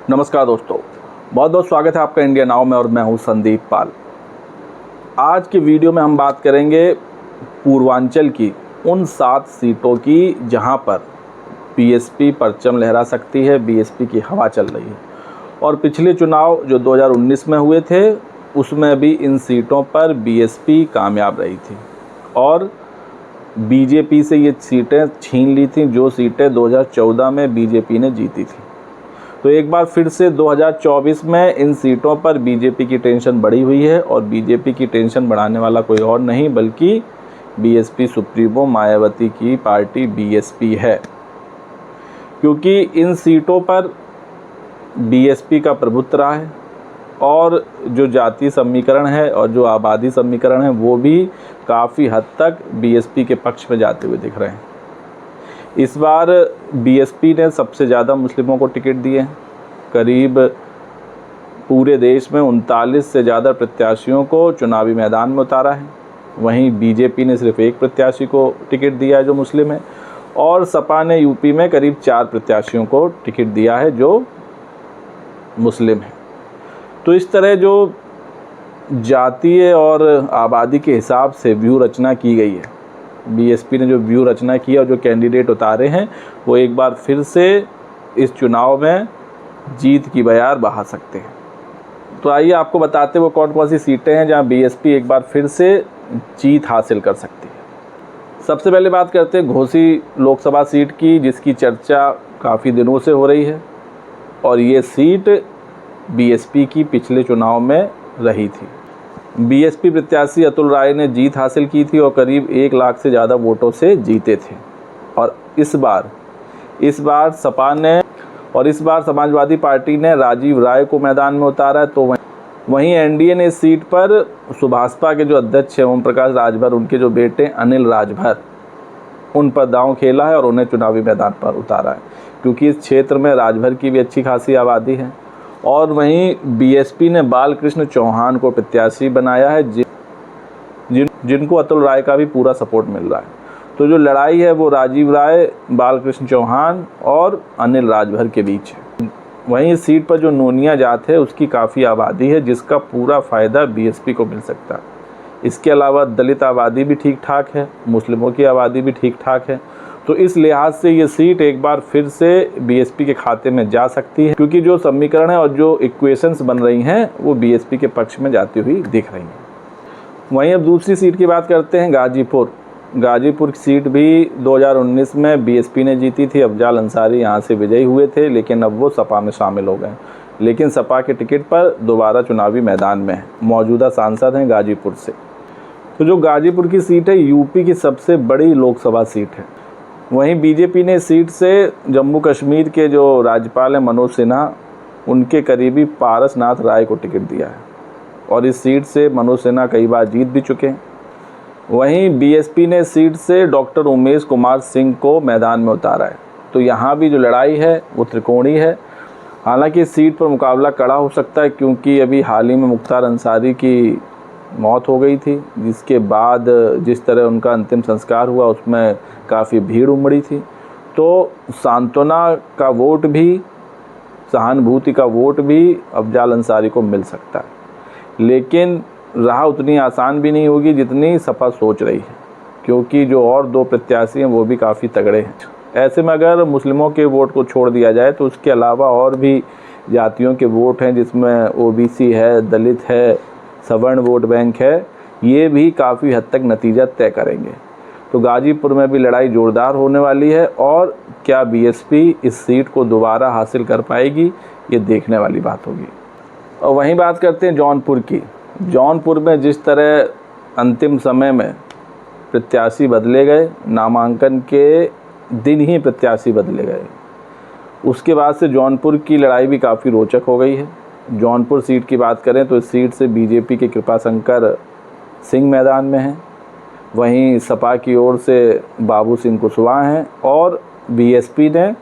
नमस्कार दोस्तों, बहुत बहुत स्वागत है आपका इंडिया नाउ में और मैं हूं संदीप पाल। आज की वीडियो में हम बात करेंगे पूर्वांचल की उन 7 सीटों की जहां पर बीएसपी परचम लहरा सकती है, बीएसपी की हवा चल रही है। और पिछले चुनाव जो 2019 में हुए थे उसमें भी इन सीटों पर बीएसपी कामयाब रही थी और बीजेपी से ये सीटें छीन ली थी, जो सीटें 2014 में बीजेपी ने जीती थी। तो एक बार फिर से 2024 में इन सीटों पर बीजेपी की टेंशन बढ़ी हुई है और बीजेपी की टेंशन बढ़ाने वाला कोई और नहीं बल्कि बीएसपी सुप्रीमो मायावती की पार्टी बीएसपी है, क्योंकि इन सीटों पर बीएसपी का प्रभुत्व रहा है और जो जातीय समीकरण है और जो आबादी समीकरण है वो भी काफ़ी हद तक बीएसपी के पक्ष में जाते हुए दिख रहे हैं। इस बार बीएसपी ने सबसे ज़्यादा मुस्लिमों को टिकट दिए हैं। करीब पूरे देश में 39 से ज़्यादा प्रत्याशियों को चुनावी मैदान में उतारा है। वहीं बीजेपी ने सिर्फ एक प्रत्याशी को टिकट दिया है जो मुस्लिम है और सपा ने यूपी में करीब 4 प्रत्याशियों को टिकट दिया है जो मुस्लिम है। तो इस तरह जो जातीय और आबादी के हिसाब से व्यू रचना की गई है, बीएसपी ने जो व्यू रचना किया और जो कैंडिडेट उतारे हैं वो एक बार फिर से इस चुनाव में जीत की बयार बहा सकते हैं। तो आइए आपको बताते वो कौन कौन सी सीटें हैं जहां बीएसपी एक बार फिर से जीत हासिल कर सकती है। सबसे पहले बात करते हैं घोसी लोकसभा सीट की, जिसकी चर्चा काफ़ी दिनों से हो रही है और ये सीट बीएसपी की पिछले चुनाव में रही थी। बीएसपी प्रत्याशी अतुल राय ने जीत हासिल की थी और करीब 1 लाख से ज़्यादा वोटों से जीते थे। और इस बार सपा ने और इस बार समाजवादी पार्टी ने राजीव राय को मैदान में उतारा है। तो वहीं एनडीए ने इस सीट पर सुभाषपा के जो अध्यक्ष हैं ओम प्रकाश राजभर, उनके जो बेटे अनिल राजभर, उन पर दांव खेला है और उन्हें चुनावी मैदान पर उतारा है, क्योंकि इस क्षेत्र में राजभर की भी अच्छी खासी आबादी है। और वहीं बीएसपी ने बालकृष्ण चौहान को प्रत्याशी बनाया है जिनको अतुल राय का भी पूरा सपोर्ट मिल रहा है। तो जो लड़ाई है वो राजीव राय, बालकृष्ण चौहान और अनिल राजभर के बीच है। वहीं इस सीट पर जो नोनिया जात है उसकी काफ़ी आबादी है, जिसका पूरा फ़ायदा बीएसपी को मिल सकता है। इसके अलावा दलित आबादी भी ठीक ठाक है, मुस्लिमों की आबादी भी ठीक ठाक है। तो इस लिहाज से ये सीट एक बार फिर से बीएसपी के खाते में जा सकती है, क्योंकि जो समीकरण है और जो इक्वेशंस बन रही हैं वो बीएसपी के पक्ष में जाती हुई दिख रही हैं। वहीं अब दूसरी सीट की बात करते हैं, गाजीपुर की सीट भी 2019 में बीएसपी ने जीती थी। अफजाल अंसारी यहाँ से विजयी हुए थे, लेकिन अब वो सपा में शामिल हो गए। लेकिन सपा के टिकट पर दोबारा चुनावी मैदान में है, मौजूदा सांसद हैं गाजीपुर से। तो जो गाजीपुर की सीट है यूपी की सबसे बड़ी लोकसभा सीट है। वहीं बीजेपी ने सीट से जम्मू कश्मीर के जो राज्यपाल हैं मनोज सिन्हा, उनके करीबी पारसनाथ राय को टिकट दिया है और इस सीट से मनोज सिन्हा कई बार जीत भी चुके हैं। वहीं बीएसपी ने सीट से डॉक्टर उमेश कुमार सिंह को मैदान में उतारा है। तो यहाँ भी जो लड़ाई है वो त्रिकोणीय है। हालांकि इस सीट पर मुकाबला कड़ा हो सकता है, क्योंकि अभी हाल ही में मुख्तार अंसारी की मौत हो गई थी, जिसके बाद जिस तरह उनका अंतिम संस्कार हुआ उसमें काफ़ी भीड़ उमड़ी थी। तो सांत्वना का वोट भी, सहानुभूति का वोट भी अफजाल अंसारी को मिल सकता है, लेकिन राह उतनी आसान भी नहीं होगी जितनी सपा सोच रही है, क्योंकि जो और 2 प्रत्याशी हैं वो भी काफ़ी तगड़े हैं। ऐसे में अगर मुस्लिमों के वोट को छोड़ दिया जाए तो उसके अलावा और भी जातियों के वोट हैं, जिसमें ओबीसी है, दलित है, सवर्ण वोट बैंक है, ये भी काफ़ी हद तक नतीजा तय करेंगे। तो गाजीपुर में भी लड़ाई जोरदार होने वाली है और क्या बीएसपी इस सीट को दोबारा हासिल कर पाएगी, ये देखने वाली बात होगी। और वहीं बात करते हैं जौनपुर की। जौनपुर में जिस तरह अंतिम समय में प्रत्याशी बदले गए, नामांकन के दिन ही प्रत्याशी बदले गए, उसके बाद से जौनपुर की लड़ाई भी काफ़ी रोचक हो गई है। जौनपुर सीट की बात करें तो इस सीट से बीजेपी के कृपाशंकर सिंह मैदान में हैं, वहीं सपा की ओर से बाबू सिंह कुशवाहा हैं और बीएसपी ने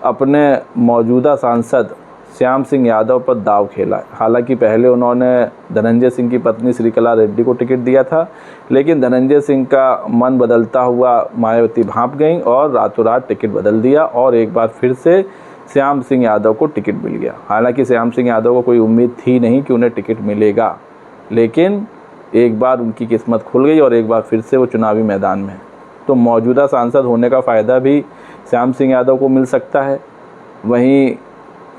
अपने मौजूदा सांसद श्याम सिंह यादव पर दाव खेला है। हालांकि पहले उन्होंने धनंजय सिंह की पत्नी श्रीकला रेड्डी को टिकट दिया था, लेकिन धनंजय सिंह का मन बदलता हुआ मायावती भांप गईं और रातों रात टिकट बदल दिया और एक बार फिर से श्याम सिंह यादव को टिकट मिल गया। हालांकि श्याम सिंह यादव को कोई उम्मीद थी नहीं कि उन्हें टिकट मिलेगा, लेकिन एक बार उनकी किस्मत खुल गई और एक बार फिर से वो चुनावी मैदान में। तो मौजूदा सांसद होने का फ़ायदा भी श्याम सिंह यादव को मिल सकता है। वहीं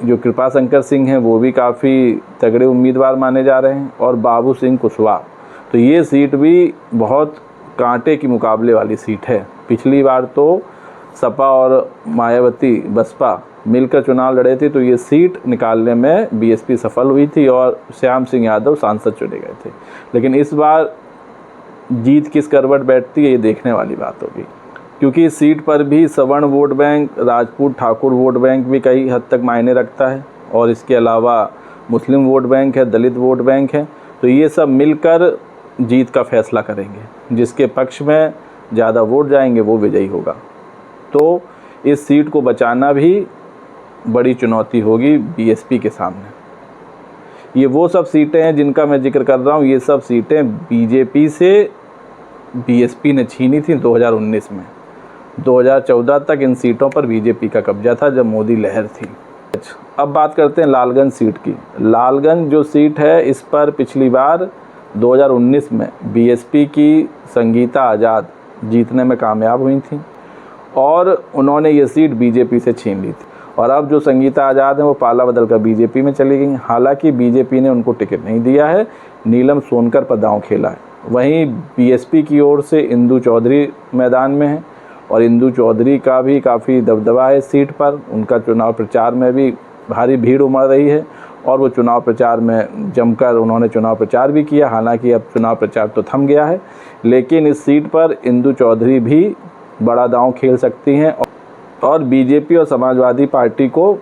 जो कृपा शंकर सिंह हैं वो भी काफ़ी तगड़े उम्मीदवार माने जा रहे हैं, और बाबू सिंह कुशवाहा। तो ये सीट भी बहुत कांटे की मुकाबले वाली सीट है। पिछली बार तो सपा और मायावती बसपा मिलकर चुनाव लड़े थे, तो ये सीट निकालने में बीएसपी सफल हुई थी और श्याम सिंह यादव सांसद चुने गए थे। लेकिन इस बार जीत किस करवट बैठती है, ये देखने वाली बात होगी, क्योंकि इस सीट पर भी सवर्ण vote bank, Rajput Thakur vote bank भी कई हद तक मायने रखता है, और इसके अलावा मुस्लिम वोट बैंक है, दलित वोट बैंक है। तो ये सब मिलकर जीत का फैसला करेंगे। जिसके पक्ष में ज़्यादा वोट जाएंगे वो विजयी होगा। तो इस सीट को बचाना भी बड़ी चुनौती होगी बीएसपी के सामने। ये वो सब सीटें हैं जिनका मैं जिक्र कर रहा हूँ, ये सब सीटें बीजेपी से बीएसपी ने छीनी थी 2019 में। 2014 तक इन सीटों पर बीजेपी का कब्जा था, जब मोदी लहर थी। अब बात करते हैं लालगंज सीट की। लालगंज जो सीट है, इस पर पिछली बार 2019 में बीएसपी की संगीता आज़ाद जीतने में कामयाब हुई थी, और उन्होंने ये सीट बीजेपी से छीन ली थी। और अब जो संगीता आज़ाद हैं वो पाला बदल कर बीजेपी में चली गई। हालांकि बीजेपी ने उनको टिकट नहीं दिया है, नीलम सोनकर पर दांव खेला है। वहीं बीएसपी की ओर से इंदु चौधरी मैदान में है, और इंदु चौधरी का भी काफ़ी दबदबा है इस सीट पर। उनका चुनाव प्रचार में भी भारी भीड़ उमड़ रही है, और वो चुनाव प्रचार में जमकर उन्होंने चुनाव प्रचार भी किया। हालांकि अब चुनाव प्रचार तो थम गया है, लेकिन इस सीट पर इंदु चौधरी भी बड़ा दांव खेल सकती हैं, और बीजेपी और समाजवादी पार्टी को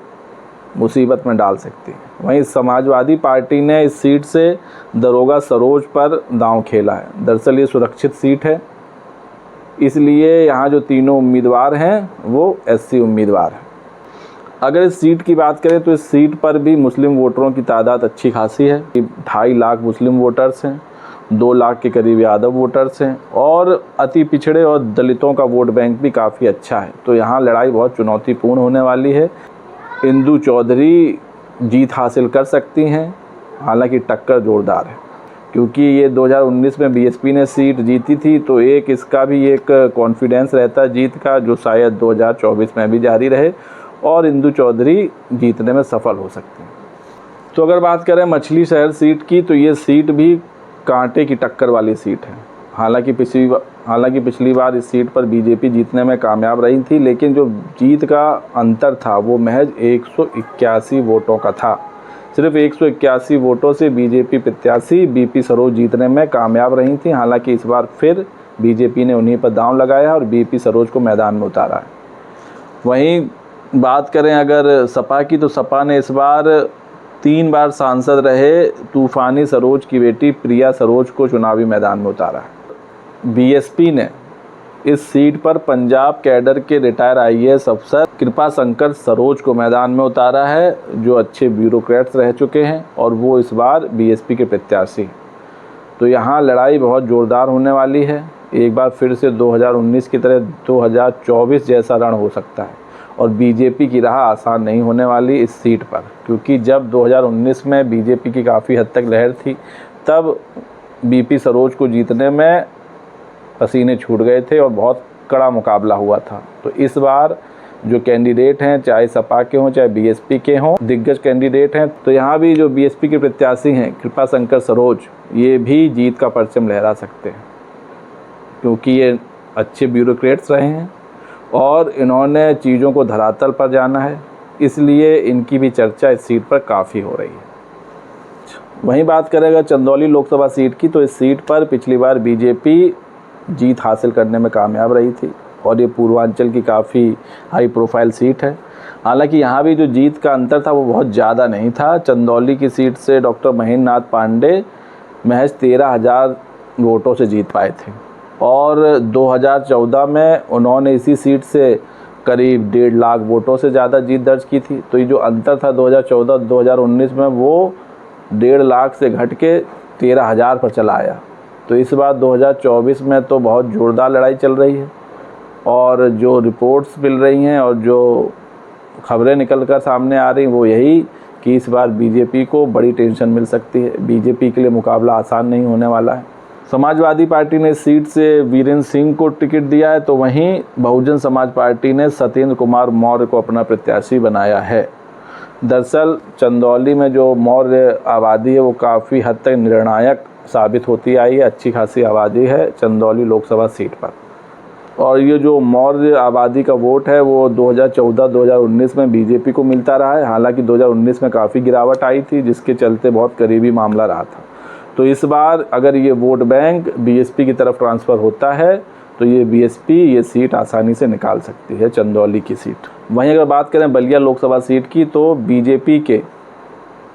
मुसीबत में डाल सकती है। वहीं समाजवादी पार्टी ने इस सीट से दरोगा सरोज पर दांव खेला है। दरअसल ये सुरक्षित सीट है, इसलिए यहाँ जो तीनों उम्मीदवार हैं वो एससी उम्मीदवार हैं। अगर इस सीट की बात करें तो इस सीट पर भी मुस्लिम वोटरों की तादाद अच्छी खासी है। 2.5 लाख मुस्लिम वोटर्स हैं, 2 लाख के करीब यादव वोटर्स हैं, और अति पिछड़े और दलितों का वोट बैंक भी काफ़ी अच्छा है। तो यहाँ लड़ाई बहुत चुनौतीपूर्ण होने वाली है। इंदु चौधरी जीत हासिल कर सकती हैं, हालांकि टक्कर ज़ोरदार है, क्योंकि ये 2019 में बीएसपी ने सीट जीती थी। तो एक इसका भी एक कॉन्फिडेंस रहता है जीत का, जो शायद 2024 में भी जारी रहे, और इंदु चौधरी जीतने में सफल हो सकती हैं। तो अगर बात करें मछली शहर सीट की, तो ये सीट भी कांटे की टक्कर वाली सीट है। हालांकि पिछली बार इस सीट पर बीजेपी जीतने में कामयाब रही थी, लेकिन जो जीत का अंतर था वो महज 181 वोटों का था। सिर्फ 181 वोटों से बीजेपी प्रत्याशी बीपी सरोज जीतने में कामयाब रही थी। हालांकि इस बार फिर बीजेपी ने उन्हीं पर दांव लगाया और बीपी सरोज को मैदान में उतारा है। वहीं बात करें अगर सपा की, तो सपा ने इस बार 3 बार सांसद रहे तूफानी सरोज की बेटी प्रिया सरोज को चुनावी मैदान में उतारा है। बीएसपी ने इस सीट पर पंजाब कैडर के रिटायर आईएएस अफसर कृपा शंकर सरोज को मैदान में उतारा है, जो अच्छे ब्यूरोक्रेट्स रह चुके हैं, और वो इस बार बीएसपी के प्रत्याशी। तो यहाँ लड़ाई बहुत ज़ोरदार होने वाली है। एक बार फिर से 2019 की तरह 2024 जैसा रण हो सकता है, और बीजेपी की राह आसान नहीं होने वाली इस सीट पर, क्योंकि जब 2019 में बीजेपी की काफ़ी हद तक लहर थी, तब बीपी सरोज को जीतने में पसीने छूट गए थे और बहुत कड़ा मुकाबला हुआ था। तो इस बार जो कैंडिडेट हैं, चाहे सपा के हों चाहे बीएसपी के हों, दिग्गज कैंडिडेट हैं। तो यहाँ भी जो बीएसपी के प्रत्याशी हैं कृपा शंकर सरोज, ये भी जीत का परचम लहरा सकते हैं, क्योंकि ये अच्छे ब्यूरोक्रेट्स रहे हैं और इन्होंने चीज़ों को धरातल पर जाना है, इसलिए इनकी भी चर्चा इस सीट पर काफ़ी हो रही है। वहीं बात करेगा चंदौली लोकसभा सीट की, तो इस सीट पर पिछली बार बीजेपी जीत हासिल करने में कामयाब रही थी, और ये पूर्वांचल की काफ़ी हाई प्रोफाइल सीट है। हालांकि यहाँ भी जो जीत का अंतर था वो बहुत ज़्यादा नहीं था। चंदौली की सीट से डॉक्टर महेंद्र नाथ पांडे महज 13,000 वोटों से जीत पाए थे, और 2014 में उन्होंने इसी सीट से करीब 1.5 लाख वोटों से ज़्यादा जीत दर्ज की थी। तो ये जो अंतर था 2014-2019 में, वो 1.5 लाख से घट के 13,000 पर चला आया। तो इस बार 2024 में तो बहुत ज़ोरदार लड़ाई चल रही है, और जो रिपोर्ट्स मिल रही हैं और जो खबरें निकल कर सामने आ रही वो यही कि इस बार बीजेपी को बड़ी टेंशन मिल सकती है। बीजेपी के लिए मुकाबला आसान नहीं होने वाला है। समाजवादी पार्टी ने इस सीट से वीरेंद्र सिंह को टिकट दिया है, तो वहीं बहुजन समाज पार्टी ने सत्येंद्र कुमार मौर्य को अपना प्रत्याशी बनाया है। दरअसल चंदौली में जो मौर्य आबादी है वो काफ़ी हद तक निर्णायक साबित होती आई है। अच्छी खासी आबादी है चंदौली लोकसभा सीट पर, और ये जो मौर्य आबादी का वोट है वो 2014-2019 में बीजेपी को मिलता रहा है। हालांकि 2019 में काफ़ी गिरावट आई थी, जिसके चलते बहुत करीबी मामला रहा था। तो इस बार अगर ये वोट बैंक बीएसपी की तरफ ट्रांसफ़र होता है तो ये बीएसपी ये सीट आसानी से निकाल सकती है, चंदौली की सीट। वहीं अगर बात करें बलिया लोकसभा सीट की, तो बीजेपी के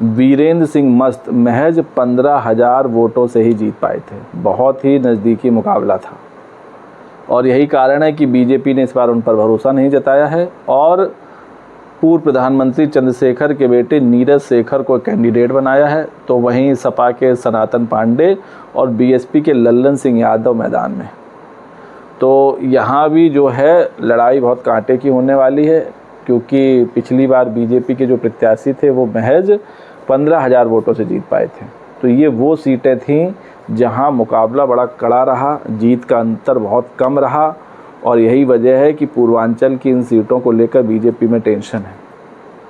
वीरेंद्र सिंह मस्त महज 15,000 वोटों से ही जीत पाए थे। बहुत ही नज़दीकी मुकाबला था, और यही कारण है कि बीजेपी ने इस बार उन पर भरोसा नहीं जताया है और पूर्व प्रधानमंत्री चंद्रशेखर के बेटे नीरज शेखर को कैंडिडेट बनाया है। तो वहीं सपा के सनातन पांडे और बीएसपी के लल्लन सिंह यादव मैदान में। तो यहाँ भी जो है लड़ाई बहुत कांटे की होने वाली है, क्योंकि पिछली बार बीजेपी के जो प्रत्याशी थे वो महज 15,000 वोटों से जीत पाए थे। तो ये वो सीटें थीं जहां मुकाबला बड़ा कड़ा रहा, जीत का अंतर बहुत कम रहा, और यही वजह है कि पूर्वांचल की इन सीटों को लेकर बीजेपी में टेंशन है।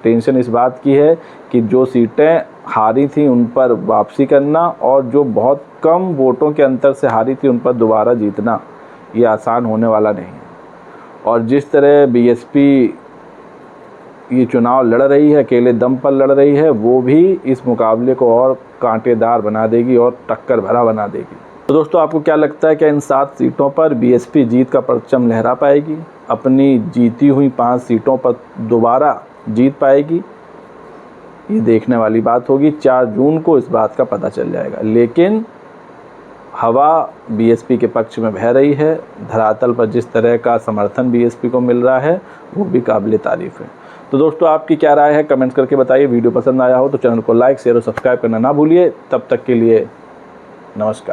टेंशन इस बात की है कि जो सीटें हारी थी उन पर वापसी करना, और जो बहुत कम वोटों के अंतर से हारी थी उन पर दोबारा जीतना ये आसान होने वाला नहीं है। और जिस तरह बीएसपी ये चुनाव लड़ रही है, अकेले दम पर लड़ रही है, वो भी इस मुकाबले को और कांटेदार बना देगी और टक्कर भरा बना देगी। तो दोस्तों, आपको क्या लगता है कि इन 7 सीटों पर बीएसपी जीत का परचम लहरा पाएगी? अपनी जीती हुई 5 सीटों पर दोबारा जीत पाएगी? ये देखने वाली बात होगी। 4 जून को इस बात का पता चल जाएगा। लेकिन हवा बीएसपी के पक्ष में बह रही है। धरातल पर जिस तरह का समर्थन बीएसपी को मिल रहा है वो भी काबिल तारीफ़ है। तो दोस्तों, आपकी क्या राय है कमेंट करके बताइए। वीडियो पसंद आया हो तो चैनल को लाइक शेयर और सब्सक्राइब करना ना भूलिए। तब तक के लिए नमस्कार।